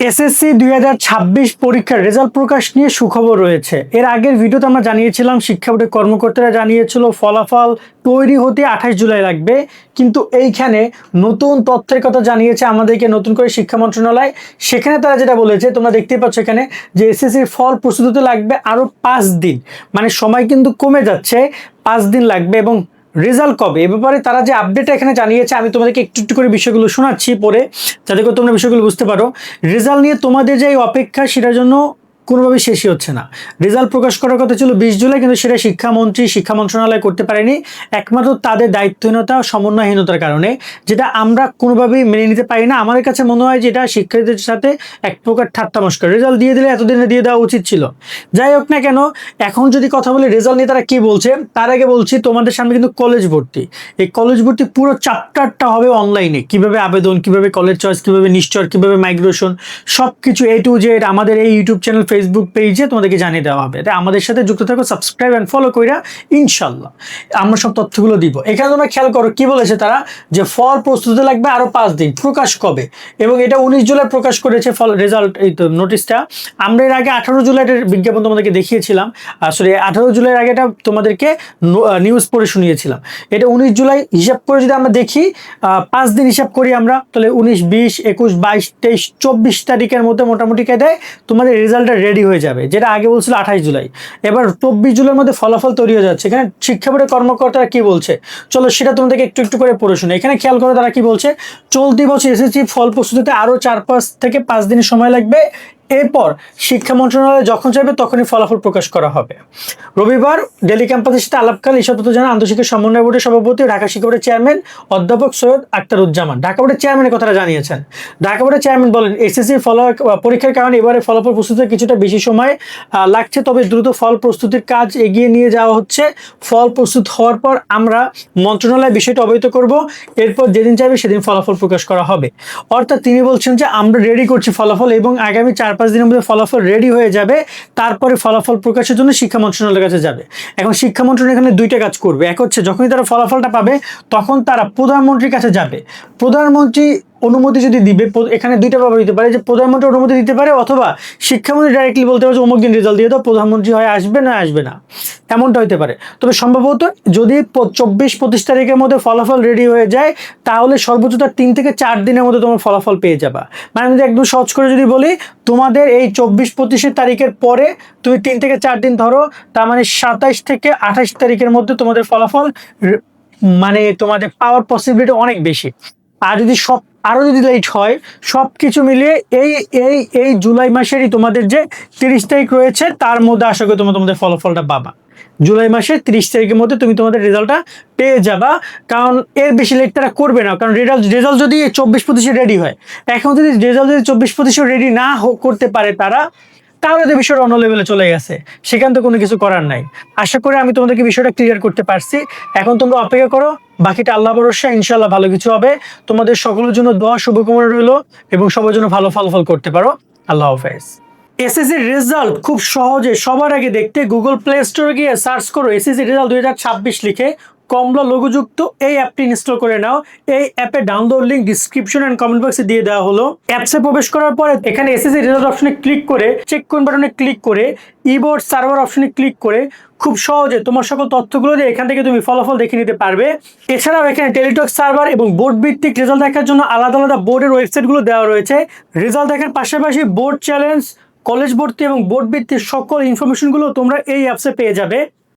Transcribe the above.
SSC 2026 পরীক্ষার result প্রকাশ নিয়ে সুখবর রয়েছে। এর আগের ভিডিওতে আমরা জানিয়েছিলাম, শিক্ষা বোর্ডের কর্মকর্তারা জানিয়েছিল ফলাফল তৈরি হতে 28 জুলাই লাগবে, কিন্তু এইখানে নতুন তথ্যের কথা জানিয়েছে আমাদেরকে নতুন করে শিক্ষা মন্ত্রণালয়। সেখানে তারা যেটা বলেছে তোমরা দেখতেই পাচ্ছ এখানে, যে এসএসসির ফল প্রস্তুত হতে লাগবে আরও 5 দিন, মানে সময় কিন্তু কমে যাচ্ছে, 5 দিন লাগবে। এবং রেজাল্ট কবে, এ ব্যাপারে তারা যে আপডেট এখানে জানিয়েছে, আমি তোমাদেরকে একটু একটু করে বিষয়গুলো শোনাচ্ছি পরে, যাতে করে তোমরা বিষয়গুলো বুঝতে পারো। রেজাল্ট নিয়ে তোমাদের যে অপেক্ষা, সেটার জন্য কোনোভাবেই শেষই হচ্ছে না। রেজাল্ট প্রকাশ করার কথা ছিল 20 জুলাই, কিন্তু সেটা শিক্ষামন্ত্রী শিক্ষা মন্ত্রণালয় করতে পারেনি, একমাত্র তাদের দায়িত্বহীনতা ও সমন্বয়হীনতার কারণে, যেটা আমরা কোনোভাবেই মেনে নিতে পারি না। আমাদের কাছে মনে হয় যে এটা শিক্ষার্থীদের সাথে এক প্রকার ঠাট্টা মস্করা। রেজাল্ট দিয়ে দিলে এতদিনে দিয়ে দেওয়া উচিত ছিল। যাই হোক না কেন, এখন যদি কথা বলি রেজাল্ট নিয়ে তারা কি বলছে, তার আগে বলছি তোমাদের সামনে কিন্তু কলেজ ভর্তি, এই কলেজ ভর্তি পুরো চ্যাপ্টারটা হবে অনলাইনে। কিভাবে আবেদন, কিভাবে কলেজ চয়েস, কিভাবে নিশ্চয়, কিভাবে মাইগ্রেশন, সব কিছু A to Z আমাদের এই ইউটিউব চ্যানেল, ফেসবুক পেজে তোমাদেরকে জানিয়ে দেওয়া হবে। তাই আমাদের সাথে যুক্ত থাকো, সাবস্ক্রাইব অ্যান্ড ফলো কইরা, ইনশাল্লাহ আমরা সব তথ্যগুলো দিব। এখানে তোমরা খেয়াল করো কি বলেছে তারা, যে ফল প্রস্তুতি লাগবে আরো 5 দিন, প্রকাশ কবে, এবং এটা 19 জুলাই প্রকাশ করেছে ফল রেজাল্ট, এই তো নোটিশটা। আমরা এর আগে 18 জুলাইয়ের বিজ্ঞাপন তোমাদেরকে দেখিয়েছিলাম, আসলে 18 জুলাইয়ের আগে এটা তোমাদেরকে নিউজ পড়ে শুনিয়েছিলাম। এটা 19 জুলাই হিসাব করে যদি আমরা দেখি, 5 দিন হিসাব করি আমরা, তাহলে 19, 20, 21, 22, 23, 24 তারিখের মধ্যে মোটামুটি কায়দায় তোমাদের রেজাল্টটা রেডি হয়ে যাবে, যেটা আগে বলছিল 28 জুলাই। এবার 24 জুলাইয়ের মধ্যে ফলাফল তৈরি হয়ে যাচ্ছে। এখানে শিক্ষা বোর্ডের কর্মকর্তারা কি বলছে, চলো সেটা তোমাদেরকে একটু একটু করে পড়ে শুনে। এখানে খেয়াল করো তারা কি বলছে, চলতি বছর এসএসসি ফল প্রস্তুতিতে আরো 4-5 থেকে 5 দিনের সময় লাগবে। এরপর শিক্ষা মন্ত্রণালয় যখন চাইবে তখনই ফলাফল প্রকাশ করা হবে। রবিবার ডেলি ক্যাম্পাসের সাথে আলাপকালে এসব তথ্য জানান আন্তঃশিক্ষা সমন্বয় বোর্ডের সভাপতি, ঢাকা শিক্ষা বোর্ডের চেয়ারম্যান অধ্যাপক সৈয়দ আখতারুজ্জামান। ঢাকা বোর্ডের চেয়ারম্যানের কথাটা জানিয়েছেন। ঢাকা বোর্ডের চেয়ারম্যান বলেন, এসএসসির পরীক্ষার কারণে এবারে ফলাফল প্রস্তুতিতে কিছুটা বেশি সময় লাগছে, তবে দ্রুত ফল প্রস্তুতির কাজ এগিয়ে নিয়ে যাওয়া হচ্ছে। ফল প্রস্তুত হওয়ার পর আমরা মন্ত্রণালয় বিষয়টা অবহিত করব, এরপর যেদিন চাইবে সেদিন ফলাফল প্রকাশ করা হবে। অর্থাৎ তিনি বলছেন যে আমরা রেডি করছি ফলাফল, এবং আগামী 4-5 দিনের মধ্যে ফলাফল রেডি হয়ে যাবে, তারপরে ফলাফল প্রকাশের জন্য শিক্ষা মন্ত্রণালয়ের কাছে যাবে। এখন শিক্ষা মন্ত্রণালয় এখানে দুইটা কাজ করবে, এক হচ্ছে যখনই তারা ফলাফলটা পাবে তখন তারা প্রধানমন্ত্রীর কাছে যাবে। প্রধানমন্ত্রী অনুমতি যদি দিবে, এখানে দুইটা ভাবে দিতে পারে, যে প্রধানমন্ত্রী অনুমতি দিতে পারে, অথবা শিক্ষামন্ত্রী ডাইরেক্টলি বলতে পারে যে অমুক দিন রেজাল্ট দিয়ে দাও, প্রধানমন্ত্রী হয় আসবে না আসবে না, এমনটা হইতে পারে। তবে সম্ভবত যদি 24-25 তারিখের মধ্যে ফলাফল রেডি হয়ে যায়, তাহলে সর্বোচ্চ তার 3 থেকে 4 দিনের মধ্যে তোমার ফলাফল পেয়ে যাবা। মানে আমি একদম সহজ করে যদি বলি, তোমাদের এই 24-25 তারিখের পরে তুমি 3 থেকে 4 দিন ধরো, তার মানে 27 থেকে 28 তারিখের মধ্যে তোমাদের ফলাফল মানে তোমাদের পাওয়ার পসিবিলিটি অনেক বেশি। আর যদি আরো যদি লেট হয়, সব কিছু মিলিয়ে এই এই এই জুলাই মাসেরই তোমাদের যে 30 তারিখ রয়েছে, তার মধ্যে আশা করি তোমাদের ফলাফলটা পাবা। জুলাই মাসের 30 তারিখের মধ্যে তুমি তোমাদের রেজাল্টটা পেয়ে যাবা, কারণ এর বেশি লেট তারা করবে না। কারণ রেজাল্ট যদি 24-25 রেডি হয়, এখন যদি রেজাল্ট যদি 24-25 রেডি না করতে পারে তারা, তাহলে তো বিষয়টা অন্য লেভেলে চলে গেছে, সেখান থেকে কোনো কিছু করার নাই। আশা করি আমি তোমাদেরকে বিষয়টা ক্লিয়ার করতে পারছি। এখন তোমরা অপেক্ষা করো, বাকিটা আল্লাহ ভরসা, ইনশাল্লাহ ভালো কিছু হবে। তোমাদের সকলের জন্য দোয়া শুভকামনা রইল, এবং সবার জন্য ভালো ফলাফল করতে পারো। আল্লাহ হাফেজ। এসএসসির রেজাল্ট খুব সহজে সবার আগে দেখতে গুগল প্লে স্টোরে গিয়ে সার্চ করো এসএসসি রেজাল্ট 2026 লিখে, কমলা লোগোযুক্ত এই অ্যাপটি ইনস্টল করে নাও। এই অ্যাপের download link description and comment বক্সে দিয়ে দেওয়া হলো। অ্যাপসে প্রবেশ করার পরে এখানে এসএসসি রেজাল্ট অপশনে ক্লিক করে, চেক কোন বাটনে ক্লিক করে, ইবোর্ড সার্ভার অপশনে ক্লিক করে খুব সহজে তোমার সকল তথ্যগুলো দিয়ে এখান থেকে তুমি ফলাফল দেখে নিতে পারবে। এছাড়াও এখানে টেলিটক সার্ভার এবং বোর্ড ভিত্তিক রেজাল্ট দেখার জন্য আলাদা আলাদা বোর্ডের ওয়েবসাইটগুলো দেওয়া রয়েছে। রেজাল্ট দেখার পাশাপাশি বোর্ড চ্যালেঞ্জ, কলেজ ভর্তি এবং বোর্ড ভিত্তিক সকল ইনফরমেশনগুলো তোমরা এই অ্যাপসে পেয়ে যাবে।